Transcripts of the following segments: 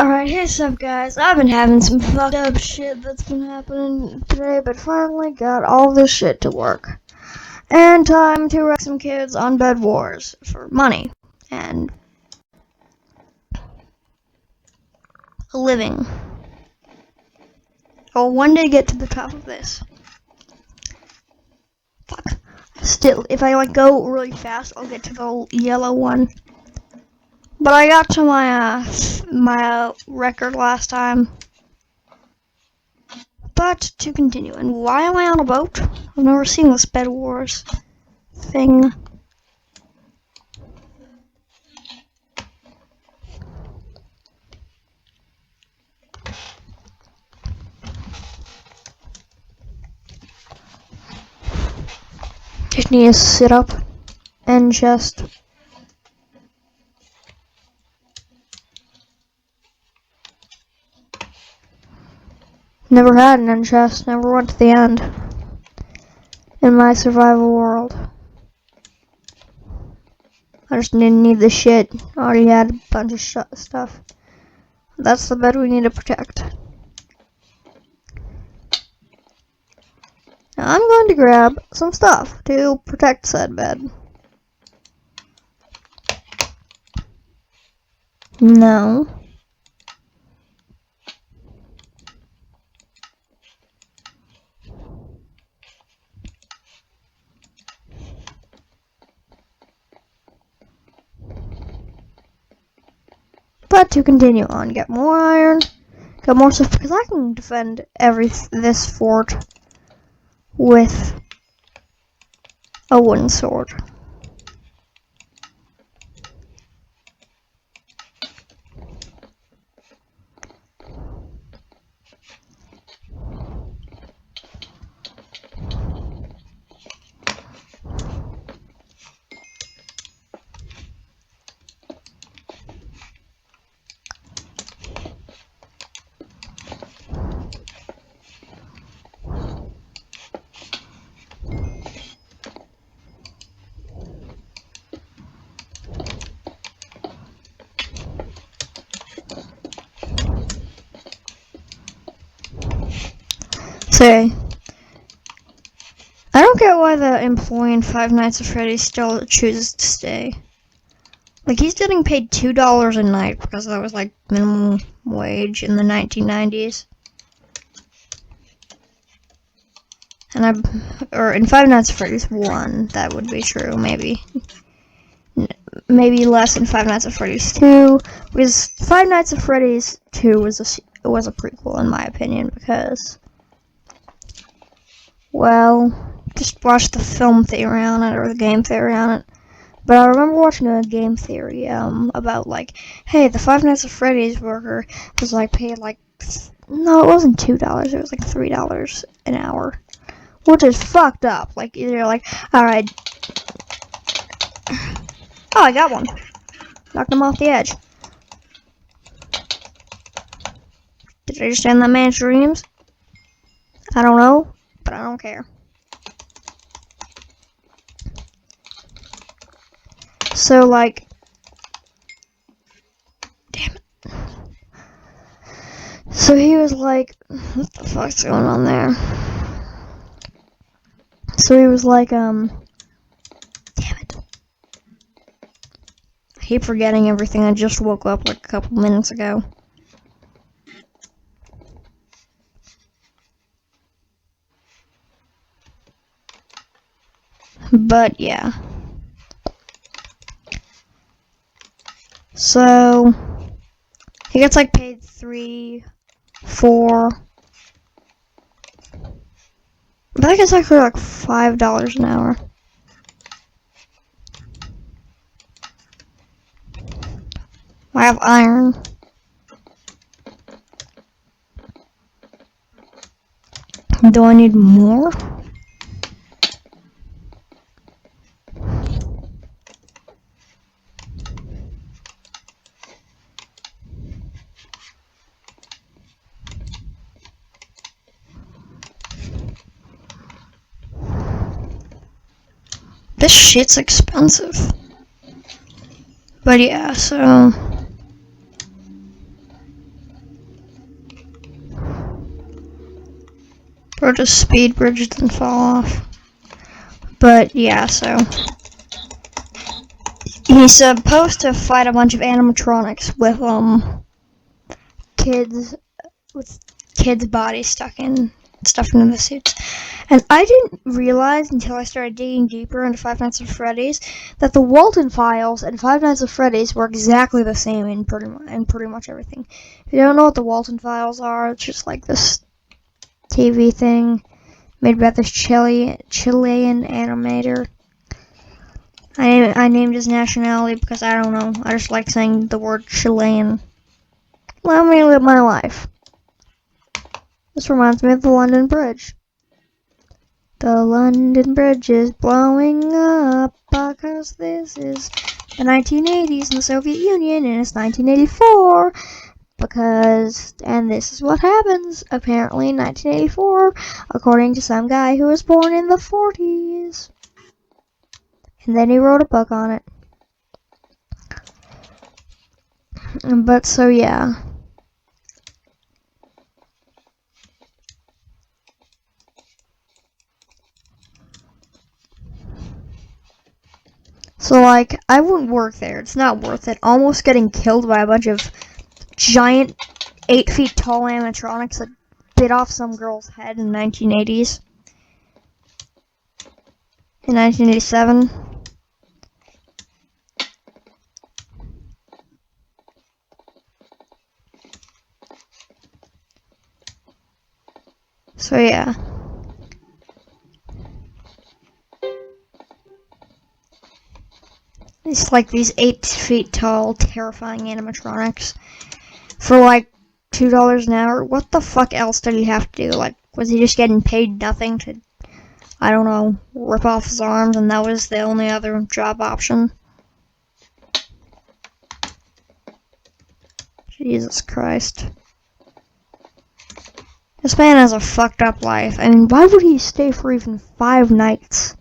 Alright, hey sup guys, I've been having some fucked up shit that's been happening today, but finally got all this shit to work. And time to wreck some kids on Bed Wars for money and a living. I'll one day get to the top of this. Fuck. Still, if I go really fast, I'll get to the yellow one. But I got to my record last time. But to continue, and why am I on a boat? I've never seen this Bed Wars thing. Just need to sit up and just never had an end chest, never went to the end in my survival world. I just didn't need the shit. I already had a bunch of stuff. That's the bed we need to protect. Now I'm going to grab some stuff to protect said bed. No. But to continue on, get more iron, get more stuff, because I can defend this fort with a wooden sword. Say, I don't get why the employee in Five Nights at Freddy's still chooses to stay. Like, he's getting paid $2 a night because that was like minimum wage in the 1990s. And or in Five Nights at Freddy's 1, that would be true, maybe. Maybe less in Five Nights at Freddy's 2, because Five Nights at Freddy's 2 was a prequel in my opinion, because, well, just watch the film theory on it, or the game theory on it. But I remember watching a game theory, about, like, hey, the Five Nights at Freddy's worker was, like, paid, like, no, it wasn't $2, it was, like, $3 an hour. Which is fucked up. Like, you're like, alright. Oh, I got one. Knocked him off the edge. Did I just end that man's dreams? I don't know, but I don't care. So, like, damn it. So he was like, what the fuck's going on there? So he was like, damn it. I keep forgetting everything. I just woke up like a couple minutes ago. But yeah. So he gets like paid $3, $4. I think it's actually like $5 an hour. I have iron. Do I need more? This shit's expensive. But yeah, so or just speed bridges and fall off. But yeah, so he's supposed to fight a bunch of animatronics with kids' bodies stuffed into the suits. And I didn't realize until I started digging deeper into Five Nights at Freddy's that the Walton files and Five Nights at Freddy's were exactly the same in pretty much everything. If you don't know what the Walton files are, it's just like this TV thing made by this Chilean animator. I named his nationality because I don't know. I just like saying the word Chilean. Let me live my life. This reminds me of the London Bridge. The London Bridge is blowing up because this is the 1980s in the Soviet Union and it's 1984 and this is what happens apparently in 1984 according to some guy who was born in the 40s. And then he wrote a book on it. But so yeah. So, like, I wouldn't work there. It's not worth it. Almost getting killed by a bunch of giant 8 feet tall animatronics that bit off some girl's head in the 1980s. In 1987. So, yeah. It's like these 8 feet tall, terrifying animatronics for like $2 an hour. What the fuck else did he have to do? Like, was he just getting paid nothing to, I don't know, rip off his arms and that was the only other job option? Jesus Christ. This man has a fucked up life. I mean, why would he stay for even 5 nights?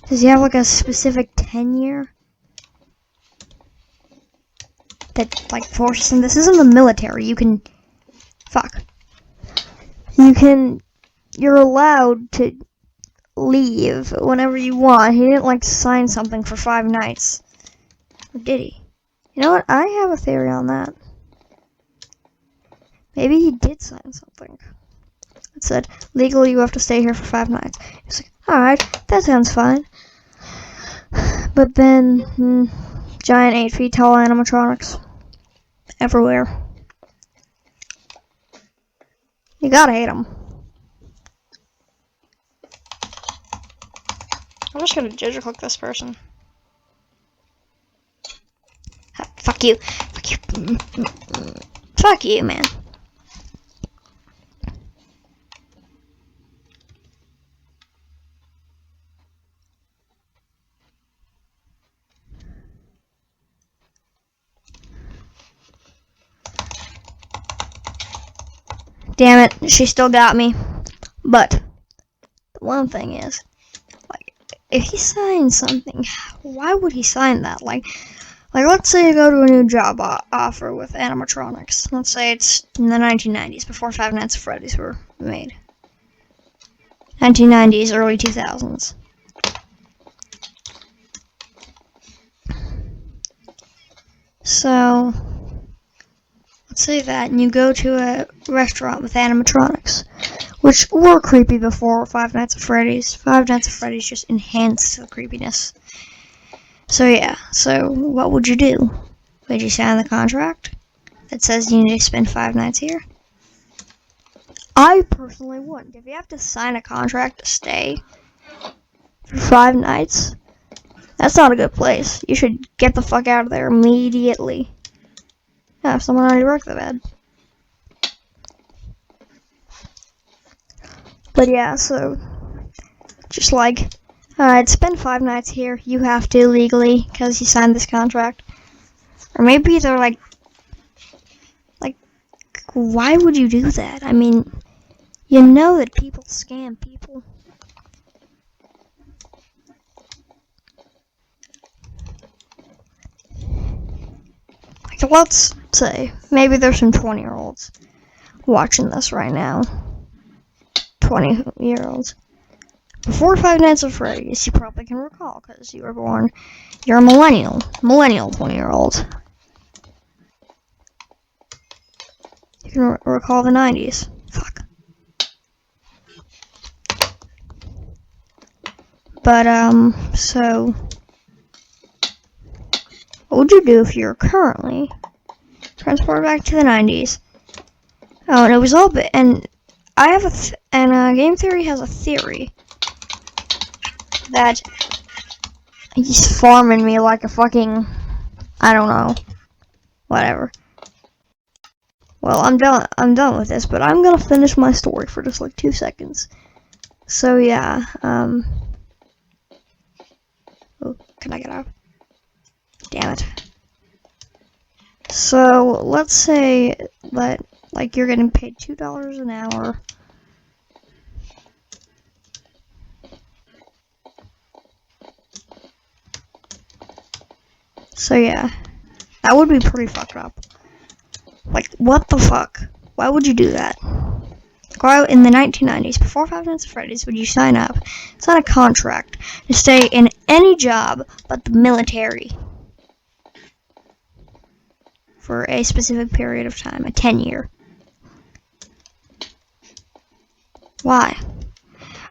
Does he have like a specific tenure that like forces him? This isn't the military. You're allowed to leave whenever you want. He didn't like sign something for 5 nights. Or did he? You know what? I have a theory on that. Maybe he did sign something. It said, legally you have to stay here for 5 nights. He's like, alright, that sounds fine. But then, giant 8 feet tall animatronics. Everywhere. You gotta hate them. I'm just gonna ginger click this person. Fuck you. Fuck you. Fuck you, man. Damn it, she still got me. But the one thing is, like, if he signs something, why would he sign that? Like let's say you go to a new job offer with animatronics. Let's say it's in the 1990s, before Five Nights at Freddy's were made. 1990s, early 2000s. So, let's say that, and you go to a restaurant with animatronics, which were creepy before Five Nights at Freddy's. Five Nights at Freddy's just enhanced the creepiness. So yeah, so what would you do? Would you sign the contract that says you need to spend 5 nights here? I personally wouldn't. If you have to sign a contract to stay for 5 nights, that's not a good place. You should get the fuck out of there immediately. Yeah, if someone already worked the bed. But yeah, so just like, alright, spend 5 nights here. You have to legally because you signed this contract. Or maybe they're like, why would you do that? I mean, you know that people scam people. Like, let's say maybe there's some 20-year-olds watching this right now. 20-year-olds. Before Five Nights at Freddy's, you probably can recall because you were born. You're a millennial 20-year-old. You can recall the 90s. Fuck. But, so, what would you do if you're currently transported back to the 90s? Oh, and it was all bit, and I have Game Theory has a theory that he's farming me like a fucking, I don't know, whatever. Well, I'm done with this, but I'm gonna finish my story for just like 2 seconds. So yeah, oh, can I get out? Damn it. So let's say that like you're getting paid $2 an hour. So yeah, that would be pretty fucked up. Like, what the fuck? Why would you do that? Why in the 1990s, before Five Nights at Freddy's, would you sign up? It's not a contract to stay in any job but the military for a specific period of time, a 10-year. Why?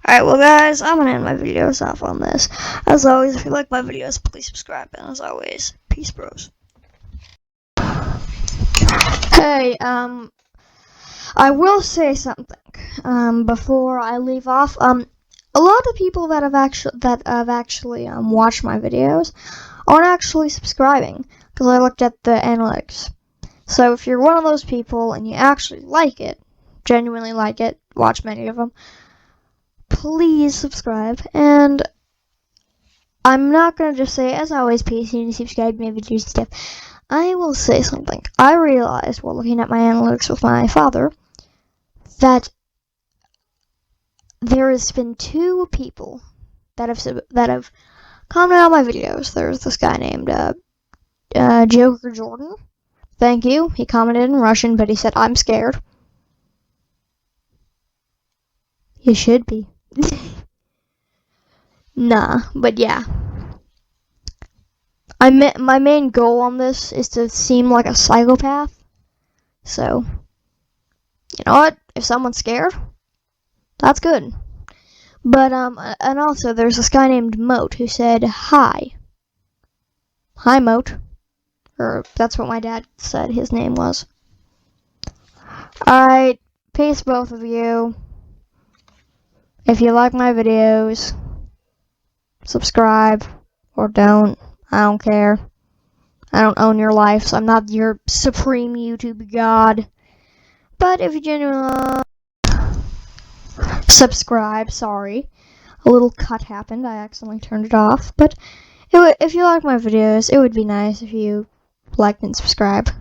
Alright, well guys, I'm gonna end my videos off on this. As always, if you like my videos, please subscribe, and as always, peace bros. Hey, I will say something, before I leave off. A lot of people that have actually watched my videos aren't actually subscribing, because I looked at the analytics. So if you're one of those people and you actually like it, genuinely like it, watch many of them, please subscribe. And I'm not gonna just say, as always, peace, and subscribe to my videos and stuff. I will say something. I realized while looking at my analytics with my father that there has been 2 people that have commented on my videos. There's this guy named Joker Jordan. Thank you. He commented in Russian, but he said, "I'm scared." You should be. Nah, but yeah. My main goal on this is to seem like a psychopath. So, you know what? If someone's scared, that's good. But, and also there's this guy named Moat who said, "Hi." Hi, Moat. Or, that's what my dad said his name was. Alright, peace both of you. If you like my videos, subscribe, or don't. I don't care. I don't own your life, so I'm not your supreme YouTube god. But if you genuinely subscribe, sorry. A little cut happened. I accidentally turned it off. But if you like my videos, it would be nice if you liked and subscribed.